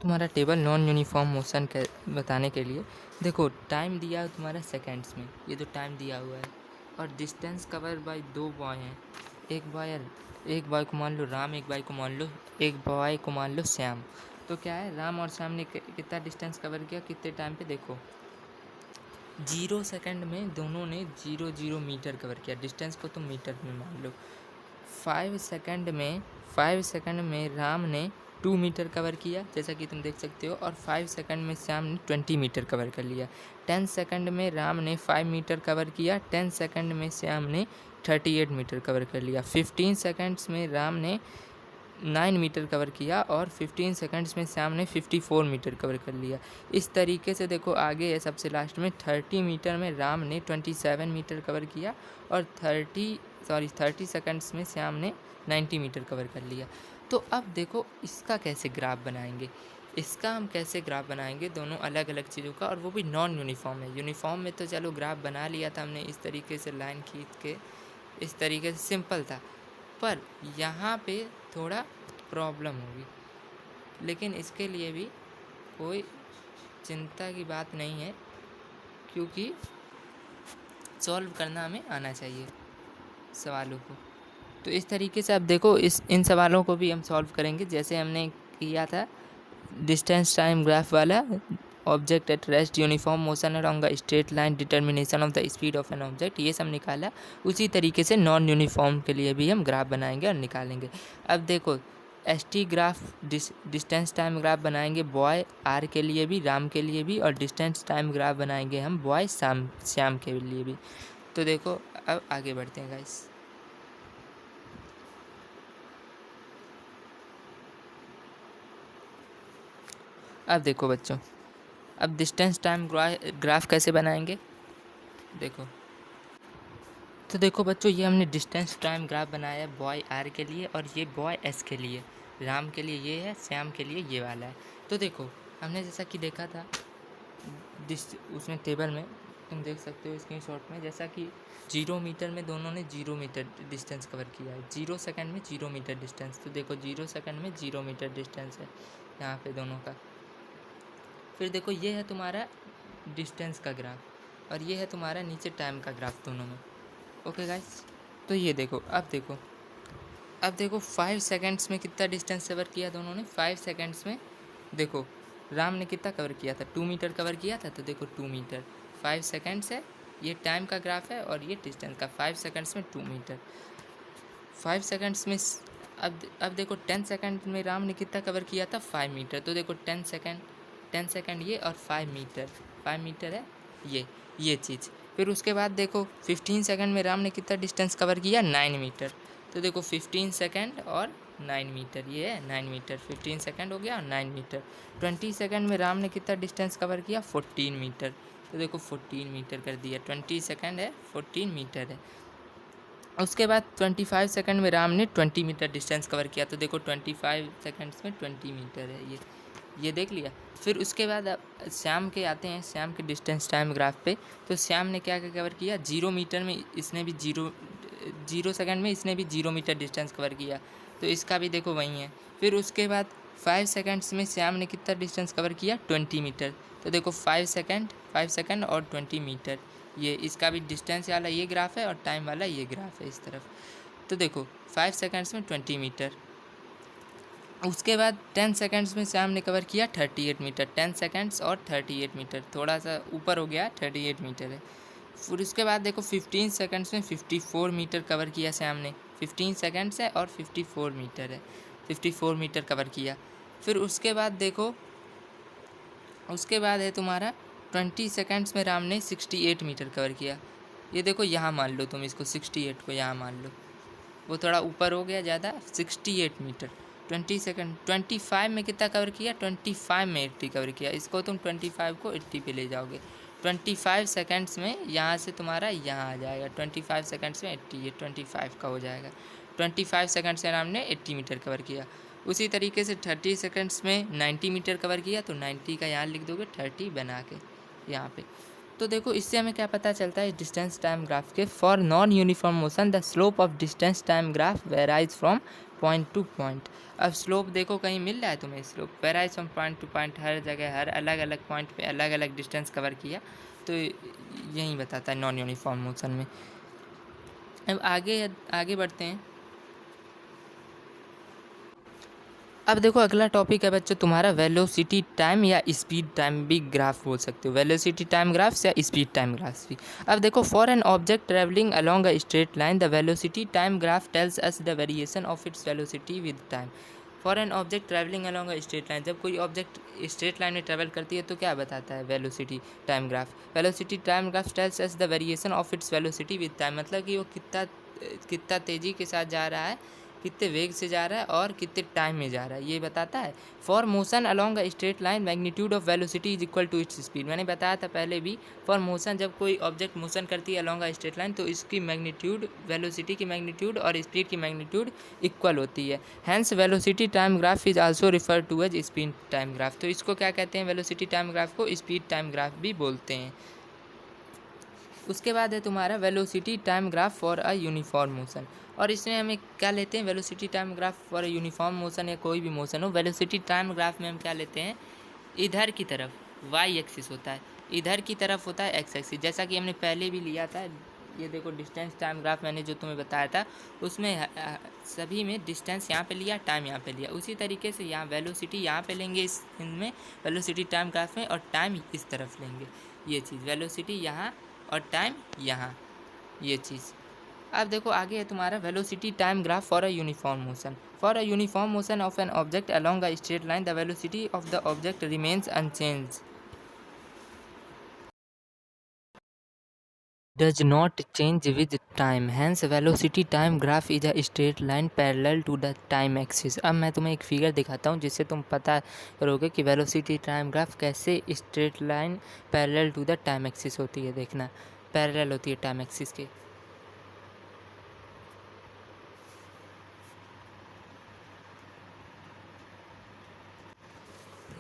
तुम्हारा table non uniform motion के बताने के लिए देखो टाइम दिया है तुम्हारा सेकंड्स में, ये जो टाइम दिया हुआ है, और डिस्टेंस कवर बाय दो बॉय हैं। एक बॉय को मान लो राम, एक बॉय को मान लो श्याम। तो क्या है, राम और श्याम ने कितना डिस्टेंस कवर किया, कितने टाइम पे, देखो 0 सेकंड में दोनों ने 0 मीटर कवर किया। डिस्टेंस को तुम मीटर में मान लो। 5 सेकंड में राम ने 2 मीटर कवर किया, जैसा कि तुम देख सकते हो, और 5 सेकंड में श्याम ने 20 मीटर कवर कर लिया। 10 सेकंड में राम ने 5 मीटर कवर किया, 10 सेकंड में श्याम ने 38 मीटर कवर कर लिया। 15 सेकंड्स में राम ने 9 मीटर कवर किया और 15 सेकंड्स में श्याम ने 54 मीटर कवर कर लिया। इस तरीके से देखो आगे है सबसे लास्ट में 30 मीटर में राम ने 27 मीटर कवर किया और 30 सेकंड्स में श्याम ने 90 मीटर कवर कर लिया। तो अब देखो इसका कैसे ग्राफ बनाएंगे, इसका हम कैसे ग्राफ बनाएंगे दोनों अलग अलग चीज़ों का, और वो भी नॉन यूनिफॉर्म है। यूनिफॉर्म में तो चलो ग्राफ बना लिया था हमने, इस तरीके से लाइन खींच के, इस तरीके से सिंपल था, पर यहाँ पे थोड़ा प्रॉब्लम होगी। लेकिन इसके लिए भी कोई चिंता की बात नहीं है, क्योंकि सॉल्व करना हमें आना चाहिए सवालों को। तो इस तरीके से अब देखो इन सवालों को भी हम सॉल्व करेंगे, जैसे हमने किया था डिस्टेंस टाइम ग्राफ वाला, object at rest, uniform motion along a straight line, determination of the speed of an object, ये सब निकाला। उसी तरीके से नॉन यूनिफॉर्म के लिए भी हम ग्राफ बनाएंगे और निकालेंगे। अब देखो ST graph, distance time graph बनाएंगे बॉय आर के लिए भी, राम के लिए भी, और डिस्टेंस टाइम ग्राफ बनाएंगे हम बॉय श्याम के लिए भी। तो देखो अब आगे बढ़ते हैं गाइस। अब देखो बच्चों, अब डिस्टेंस टाइम ग्राफ कैसे बनाएंगे, देखो। तो देखो बच्चों, ये हमने डिस्टेंस टाइम ग्राफ बनाया है बॉय आर के लिए, और ये बॉय एस के लिए, राम के लिए ये है, श्याम के लिए ये वाला है। तो देखो हमने जैसा कि देखा था उसमें टेबल में, तुम देख सकते हो स्क्रीनशॉट में, जैसा कि 0 मीटर में दोनों ने 0 मीटर डिस्टेंस कवर किया है, 0 सेकंड में 0 मीटर डिस्टेंस। तो देखो 0 सेकंड में 0 मीटर डिस्टेंस है यहाँ पे दोनों का। फिर देखो ये है तुम्हारा डिस्टेंस का ग्राफ, और ये है तुम्हारा नीचे टाइम का ग्राफ दोनों में। ओके गाइस, तो ये देखो अब देखो 5 सेकंड्स में कितना डिस्टेंस कवर किया दोनों ने। 5 सेकंड्स में देखो राम ने कितना कवर किया था, 2 मीटर कवर किया था। तो देखो 2 मीटर, 5 सेकंड्स है, ये टाइम का ग्राफ है, और ये डिस्टेंस का। 5 सेकंड्स में 2 मीटर, 5 सेकंड्स में अब देखो 10 सेकंड में राम ने कितना कवर किया था, 5 मीटर। तो देखो 10 सेकंड ये, और 5 मीटर है ये चीज़। फिर उसके बाद देखो 15 सेकंड में राम ने कितना डिस्टेंस कवर किया, 9 मीटर। तो देखो 15 सेकंड और 9 मीटर, ये है 9 मीटर, 15 सेकंड हो गया और 9 मीटर। 20 सेकंड में राम ने कितना डिस्टेंस कवर किया, 14 मीटर। तो देखो 14 मीटर कर दिया, 20 सेकंड है, 14 मीटर है। उसके बाद 25 सेकंड में राम ने 20 मीटर डिस्टेंस कवर किया। तो देखो 25 सेकंड्स में 20 मीटर है, ये देख लिया। फिर उसके बाद अब श्याम के आते हैं, श्याम के डिस्टेंस टाइम ग्राफ पे। तो श्याम ने क्या क्या कवर किया, 0 मीटर में इसने भी 0 सेकंड में इसने भी 0 मीटर डिस्टेंस कवर किया। तो इसका भी देखो वही है। फिर उसके बाद 5 सेकंड्स में श्याम ने कितना डिस्टेंस कवर किया, 20 मीटर। तो देखो 5 सेकंड और 20 मीटर, ये इसका भी डिस्टेंस वाला ये ग्राफ है और टाइम वाला ये ग्राफ है इस तरफ। तो देखो 5 सेकंड्स में 20 मीटर। उसके बाद 10 सेकंड्स में श्याम ने कवर किया 38 मीटर। 10 सेकंड्स और 38 मीटर, थोड़ा सा ऊपर हो गया, 38 मीटर है। फिर उसके बाद देखो 15 सेकंड्स में 54 मीटर कवर किया श्याम ने। 15 सेकंड्स है और 54 मीटर है, 54 मीटर कवर किया। फिर उसके बाद देखो, उसके बाद है तुम्हारा 20 सेकंड्स में राम ने 68 मीटर कवर किया। ये देखो यहाँ मान लो तुम इसको, 68 को यहाँ मान लो, वो थोड़ा ऊपर हो गया ज़्यादा, 68 मीटर। 20 सेकंड, 25 में कितना कवर किया, 25 में 80 कवर किया। इसको तुम 25 को 80 पे ले जाओगे। 25 सेकंड्स में यहाँ से तुम्हारा यहाँ आ जाएगा, 25 सेकंड्स में 80, ये 25 का हो जाएगा। 25 सेकंड से राम ने 80 मीटर कवर किया। उसी तरीके से 30 सेकंड्स में 90 मीटर कवर किया। तो 90 का यहाँ लिख दोगे, 30 बना के यहाँ पे। तो देखो इससे हमें क्या पता चलता है डिस्टेंस टाइम ग्राफ के, for non uniform motion the slope of distance time graph varies from point to point. अब स्लोप देखो कहीं मिल रहा है तुम्हें, slope varies from point to point, हर जगह हर अलग अलग पॉइंट पे अलग अलग डिस्टेंस कवर किया, तो यही बताता है नॉन यूनिफॉर्म मोशन में। अब आगे बढ़ते हैं। अब देखो अगला टॉपिक है बच्चों तुम्हारा वेलोसिटी टाइम या स्पीड टाइम भी ग्राफ बोल सकते हो, वेलोसिटी टाइम ग्राफ्स या स्पीड टाइम ग्राफ्स भी। अब देखो for an object travelling along a straight line the velocity time graph tells us the variation of its velocity with time. For an object travelling along a straight line, जब कोई object straight line में travel करती है तो क्या बताता है velocity time graph. Velocity time graph tells us the variation of its velocity with time, मतलब कि वो कितना तेज़ी के साथ जा रहा है, कितने वेग से जा रहा है और कितने टाइम में जा रहा है, ये बताता है। For motion along a straight line magnitude of velocity is equal to its speed, मैंने बताया था पहले भी। फॉर मोशन, जब कोई ऑब्जेक्ट मोशन करती है अलोंग अ स्ट्रेट लाइन तो इसकी मैग्नीट्यूड, वेलोसिटी की मैग्नीट्यूड और स्पीड की मैग्नीट्यूड इक्वल होती है। Hence velocity time graph is also refer to as speed time graph, तो इसको क्या कहते हैं, वेलोसिटी टाइम ग्राफ को स्पीड टाइम ग्राफ भी बोलते हैं। उसके बाद है तुम्हारा velocity time graph for a uniform motion, और इसमें हमें क्या लेते हैं, velocity time graph for a uniform motion या कोई भी मोशन हो, वेलोसिटी टाइम ग्राफ में हम क्या लेते हैं, इधर की तरफ वाई एक्सिस होता है, इधर की तरफ होता है एक्स एक्सिस, जैसा कि हमने पहले भी लिया था। ये देखो डिस्टेंस टाइम ग्राफ मैंने जो तुम्हें बताया था उसमें सभी में डिस्टेंस यहाँ पे लिया, टाइम यहाँ पे लिया, उसी तरीके से यहाँ वेलोसिटी यहाँ पे लेंगे इस इनमें वेलोसिटी टाइम ग्राफ में, और टाइम इस तरफ लेंगे, ये चीज़ वेलोसिटी यहाँ और टाइम यहाँ, ये चीज़। अब देखो आगे है तुम्हारा velocity time graph for a uniform motion. For a uniform motion of an object along a straight line the velocity of the object remains unchange, does not change with time, hence velocity time graph is a straight line parallel to the time axis। अब मैं तुम्हें एक figure दिखाता हूँ जिससे तुम पता करोगे कि वेलोसिटी टाइम ग्राफ कैसे straight line parallel to the time axis होती है। देखना पैरेलल होती है टाइम एक्सिस के।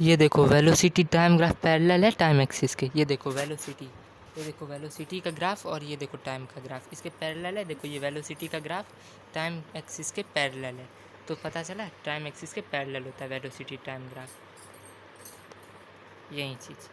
ये देखो वेलोसिटी टाइम ग्राफ पैरेलल है टाइम एक्सिस के, ये देखो वेलोसिटी, ये देखो वेलोसिटी का ग्राफ और ये देखो टाइम का ग्राफ, इसके पैरेलल है। देखो ये वेलोसिटी का ग्राफ टाइम एक्सिस के पैरेलल है, तो पता चला टाइम एक्सिस के पैरेलल होता है वेलोसिटी टाइम ग्राफ, यही चीज़।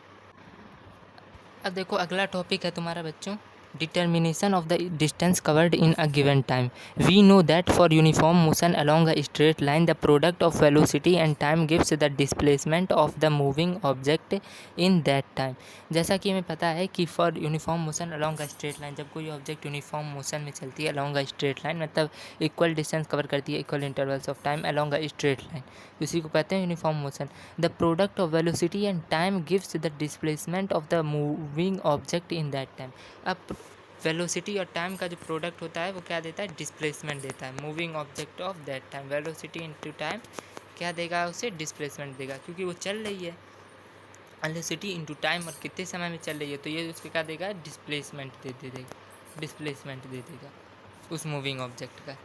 अब देखो अगला टॉपिक है तुम्हारा बच्चों determination of the distance covered in a given time। We know that for uniform motion along a straight line the product of velocity and time gives the displacement of the moving object in that time। जैसा कि हमें पता है कि for uniform motion along a straight line, जब कोई object uniform motion में चलती है along a straight line मतलब इक्वल डिस्टेंस कवर करती है equal intervals of time along a straight line, उसी को कहते हैं uniform motion. The product of velocity and time gives the displacement of the moving object in that time. अब velocity और time का जो प्रोडक्ट होता है वो क्या देता है, डिस्प्लेसमेंट देता है moving object of that time. Velocity into time क्या देगा, उसे डिस्प्लेसमेंट देगा, क्योंकि वो चल रही है। वेलोसिटी इनटू टाइम और कितने समय में चल रही है, तो ये उसके क्या देगा, डिस्प्लेसमेंट दे देगा, डिस्प्लेसमेंट दे देगा उस मूविंग ऑब्जेक्ट का।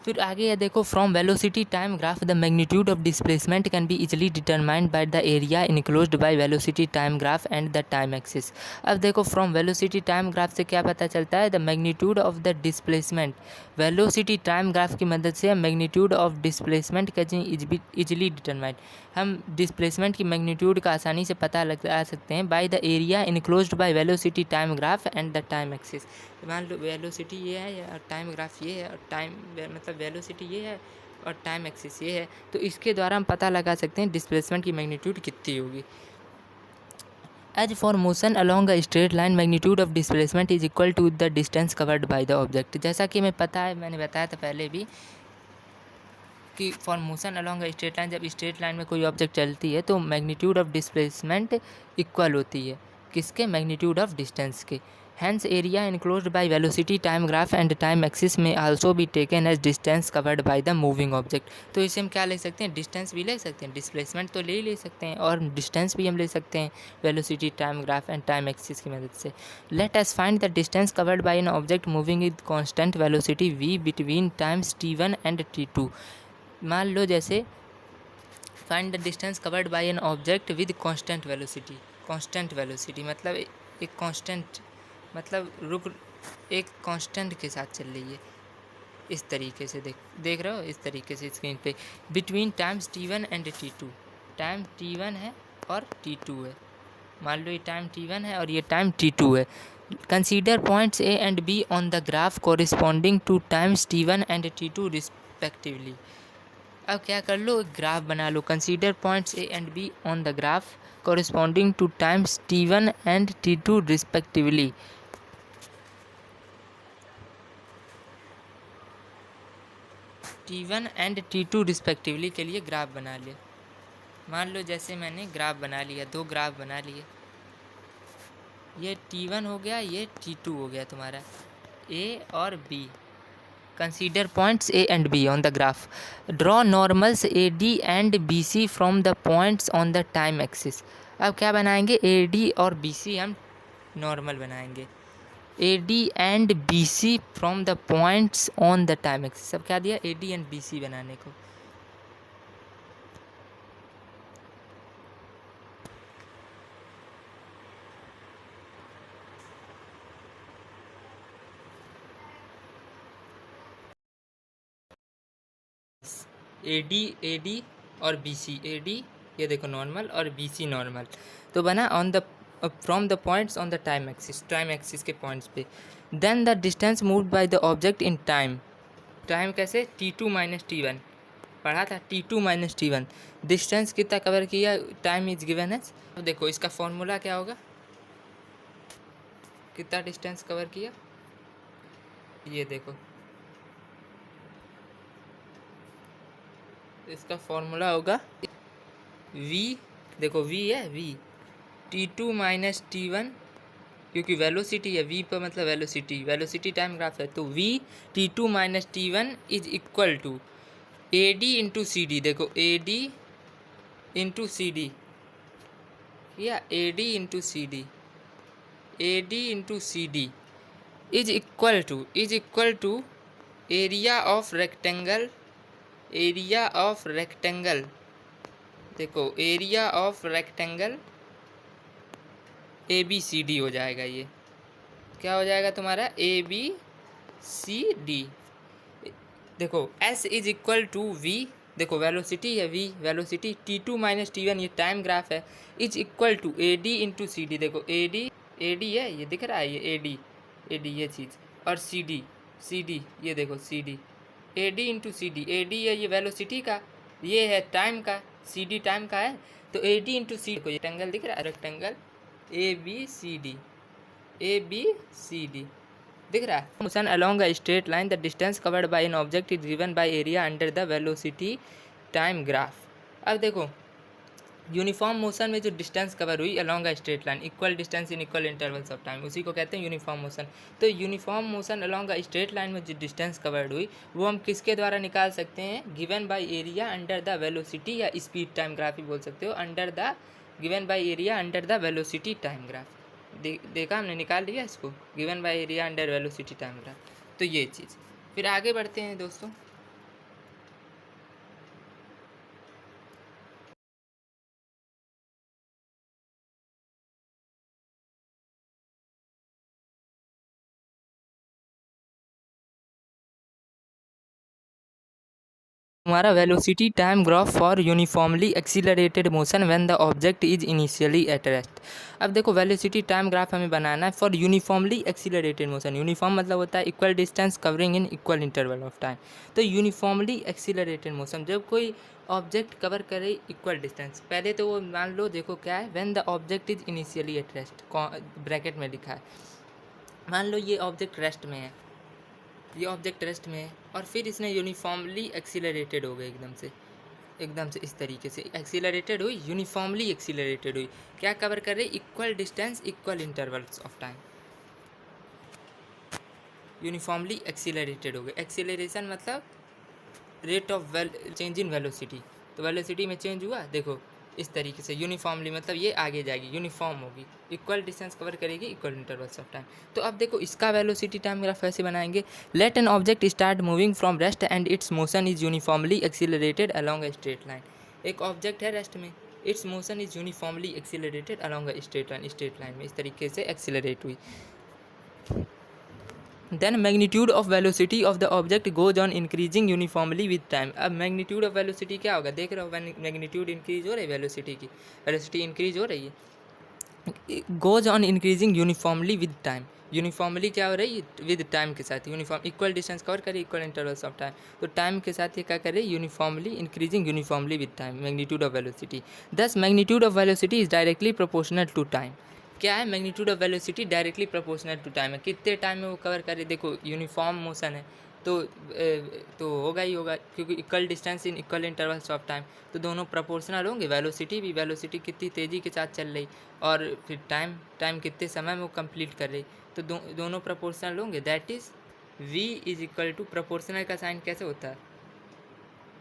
फिर आगे है देखो from velocity time graph the magnitude of displacement can be easily determined by the area enclosed by velocity time graph and the time axis. अब देखो फ्रॉम वेलोसिटी टाइम ग्राफ से क्या पता चलता है, the magnitude of the displacement. Velocity time graph की मदद से हम magnitude of displacement can easily determined, हम डिस्प्लेसमेंट की मैग्नीट्यूड का आसानी से पता लगा सकते हैं by the area enclosed by velocity time graph and the time axis. मान लो वेलोसिटी ये है और टाइम ग्राफ ये है और टाइम मतलब वेलोसिटी ये है और टाइम एक्सिस ये है, तो इसके द्वारा हम पता लगा सकते हैं डिस्प्लेसमेंट की मैग्नीट्यूड कितनी होगी। As for motion along a straight line magnitude of displacement is equal to the distance covered by the object. जैसा कि हमें पता है, मैंने बताया था पहले भी कि for motion along a straight line, जब स्ट्रेट लाइन में कोई ऑब्जेक्ट चलती है तो मैग्नीट्यूड ऑफ डिस्प्लेसमेंट इक्वल होती है किसके, मैग्नीट्यूड ऑफ डिस्टेंस के। Hence area enclosed by velocity time graph and time axis में also be taken as distance covered by the moving object. तो इसे हम क्या ले सकते हैं, डिस्टेंस भी ले सकते हैं, डिस्प्लेसमेंट तो ले ही ले सकते हैं और डिस्टेंस भी हम ले सकते हैं velocity time graph and time axis की मदद से। Let us find the distance covered bye an object moving with constant velocity v between times t1 and t2। मान लो जैसे find the distance covered bye an object with constant velocity. Constant velocity मतलब एक constant, मतलब एक constant के साथ चल रही है, इस तरीके से देख रहे हो, इस तरीके से स्क्रीन पे between times T1 and T2। Time T1 है और T2 है, मान लो ये टाइम T1 है और ये टाइम T2 है। Consider points A and B on the graph corresponding to times T1 and T2 respectively. अब क्या कर लो, एक ग्राफ बना लो। Consider points A and B on the graph corresponding to times T1 and T2 respectively. T1 and T2 respectively के लिए graph बना लिया। मान लो जैसे मैंने ग्राफ बना लिया, दो ग्राफ बना लिए, ये T1 हो गया, ये T2 हो गया तुम्हारा, A और B। Consider points A and B on the graph, draw normals AD and BC from the points on the time axis. अब क्या बनाएंगे, AD और BC हम नॉर्मल बनाएंगे। AD and BC from the points on the time axis. अब क्या दिया, AD and BC बनाने को। AD और BC, AD ये देखो नॉर्मल और BC नॉर्मल, तो बना on the from the points on the time axis के पॉइंट्स पे। Then the distance moved by the object in time. Time कैसे, T2 माइनस T1 पढ़ा था, T2 माइनस T1। डिस्टेंस कितना कवर किया, टाइम इज गिवन है। अब देखो इसका फॉर्मूला क्या होगा, कितना डिस्टेंस कवर किया, ये देखो इसका फॉर्मूला होगा V, देखो V है, V T2 माइनस T1, क्योंकि वेलोसिटी है, V पर मतलब वेलोसिटी टाइम ग्राफ है, तो V T2 minus T1 is equal to AD into CD। देखो AD इंटू CD या AD into CD, AD into CD is equal to area of rectangle, देखो area of rectangle ABCD हो जाएगा। ये क्या हो जाएगा तुम्हारा, ABCD। देखो S is equal to V, देखो वेलोसिटी है V, velocity T2 minus T1 ये टाइम ग्राफ है, is equal to AD into CD। देखो AD है, ये दिख रहा है, ये AD ये चीज़, और CD ये देखो CD, AD into CD। AD है ये वेलोसिटी का, ये है टाइम का, CD टाइम का है, तो AD इंटू CD को, ये रेक्टेंगल दिख रहा है, रेक्टेंगल ABCD दिख रहा है। Motion along a straight line, the distance covered bye an object is given by area under the velocity time graph. अब देखो यूनिफॉर्म मोशन में जो डिस्टेंस कवर हुई along a straight line, equal distance in equal intervals of time, उसी को कहते हैं uniform motion. तो uniform motion along a straight line में जो डिस्टेंस कवर्ड हुई वो हम किसके द्वारा निकाल सकते हैं, given by area under the velocity, या स्पीड टाइम ग्राफ ही बोल सकते हो, under the given by area under the velocity time graph. देखा हमने, निकाल लिया इसको, given by area under velocity time graph. तो ये चीज़, फिर आगे बढ़ते हैं दोस्तों। हमारा velocity time graph for uniformly accelerated motion when the object is initially at rest. अब देखो वेलोसिटी टाइम ग्राफ हमें बनाना है for uniformly accelerated motion. Uniform मतलब होता है equal distance covering in equal interval of time. तो यूनिफॉर्मली एक्सीलरेटेड मोशन, जब कोई ऑब्जेक्ट कवर करे इक्वल डिस्टेंस, पहले तो वो मान लो देखो क्या है, when the object is initially at rest, bracket में लिखा है, मान लो ये ऑब्जेक्ट रेस्ट में है, ये ऑब्जेक्ट रेस्ट में है, और फिर इसने यूनिफॉर्मली एक्सीलरेटेड हो गए, एकदम से इस तरीके से एक्सीलरेटेड हुई, यूनिफॉर्मली एक्सीलरेटेड हुई, क्या कवर कर रही, equal distance equal intervals of time, uniformly accelerated हो गए। एक्सीलरेशन मतलब rate of change in velocity, तो वेलोसिटी में चेंज हुआ, देखो इस तरीके से। यूनिफॉर्मली मतलब ये आगे जाएगी, यूनिफॉर्म होगी, इक्वल डिस्टेंस कवर करेगी, इक्वल इंटरवल्स ऑफ टाइम। तो अब देखो इसका वेलोसिटी टाइम ग्राफ ऐसे बनाएंगे, let an object start moving from rest and its motion is uniformly accelerated along a straight line. एक ऑब्जेक्ट है रेस्ट में, its motion is uniformly accelerated along a straight line में इस तरीके से accelerate हुई। Then magnitude of velocity of the object goes on increasing uniformly with time. अब magnitude of velocity क्या होगा, देख रहे हो मैग्नीट्यूड इंक्रीज हो रही है, वेलोसिटी इंक्रीज हो रही है, goes on increasing uniformly with time. Uniformly क्या हो रही है, विद टाइम के साथ, यूनिफॉर्म इक्वल डिस्टेंस कवर करिए, इक्वल इंटरवल्स ऑफ टाइम, तो टाइम के साथ ये क्या कर रही है, uniformly increasing uniformly with time, magnitude of velocity. Thus magnitude of velocity is directly proportional to time. क्या है, magnitude of velocity directly proportional to time है, कितने टाइम में वो कवर करे, देखो यूनिफॉर्म मोशन है तो होगा ही होगा, क्योंकि equal distance in equal intervals of time, तो दोनों प्रोपोर्शनल होंगे। वेलोसिटी कितनी तेज़ी के साथ चल रही और फिर टाइम कितने समय में वो कंप्लीट कर रही, तो दोनों प्रोपोर्शनल होंगे। That is v is equal to, proportional का साइन कैसे होता है,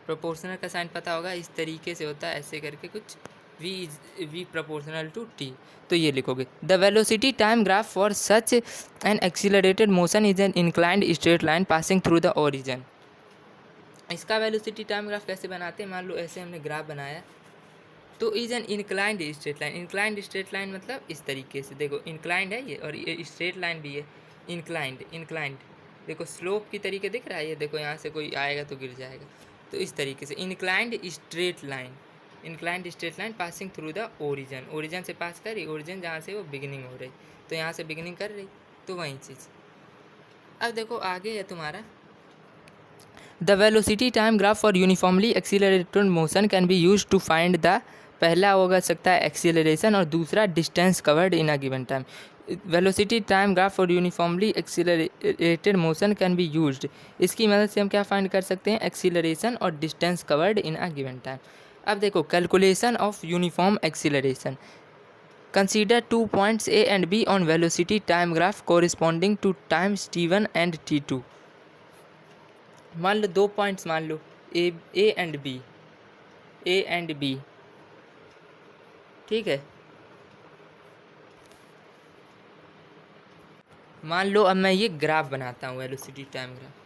प्रोपोर्शनल का साइन पता होगा, इस तरीके से होता है, ऐसे करके कुछ, v प्रोपोर्शनल टू t। तो ये लिखोगे, the velocity time graph for such an accelerated motion is an inclined straight line passing through the origin. इसका वेलोसिटी टाइम ग्राफ कैसे बनाते हैं, मान लो ऐसे हमने ग्राफ बनाया, तो is an inclined straight line. Inclined straight line मतलब इस तरीके से, देखो इंक्लाइंड है ये, और ये स्ट्रेट लाइन भी है, इंक्लाइंड देखो स्लोप की तरीके दिख रहा है, ये देखो यहाँ से कोई आएगा तो गिर जाएगा, तो इस तरीके से inclined straight line passing through the origin से पास कर रही, ओरिजिन जहाँ से वो बिगिनिंग हो रही, तो यहाँ से बिगिनिंग कर रही, तो वही चीज़। अब देखो आगे है तुम्हारा, the velocity time graph for uniformly accelerated motion can be use to find the, पहला होगा सकता है एक्सीलरेशन और दूसरा distance covered in a given time. Velocity time graph for uniformly accelerated motion can be used, इसकी मदद से हम क्या फाइंड कर सकते हैं, एक्सीलरेशन और distance covered in a given time. अब देखो calculation of uniform acceleration, consider 2 points A and B on velocity time graph corresponding to times t1 and t2। मान लो 2 पॉइंट्स, मान लो ए एंड बी, ठीक है। मान लो अब मैं ये ग्राफ बनाता हूँ, वेलोसिटी टाइम ग्राफ,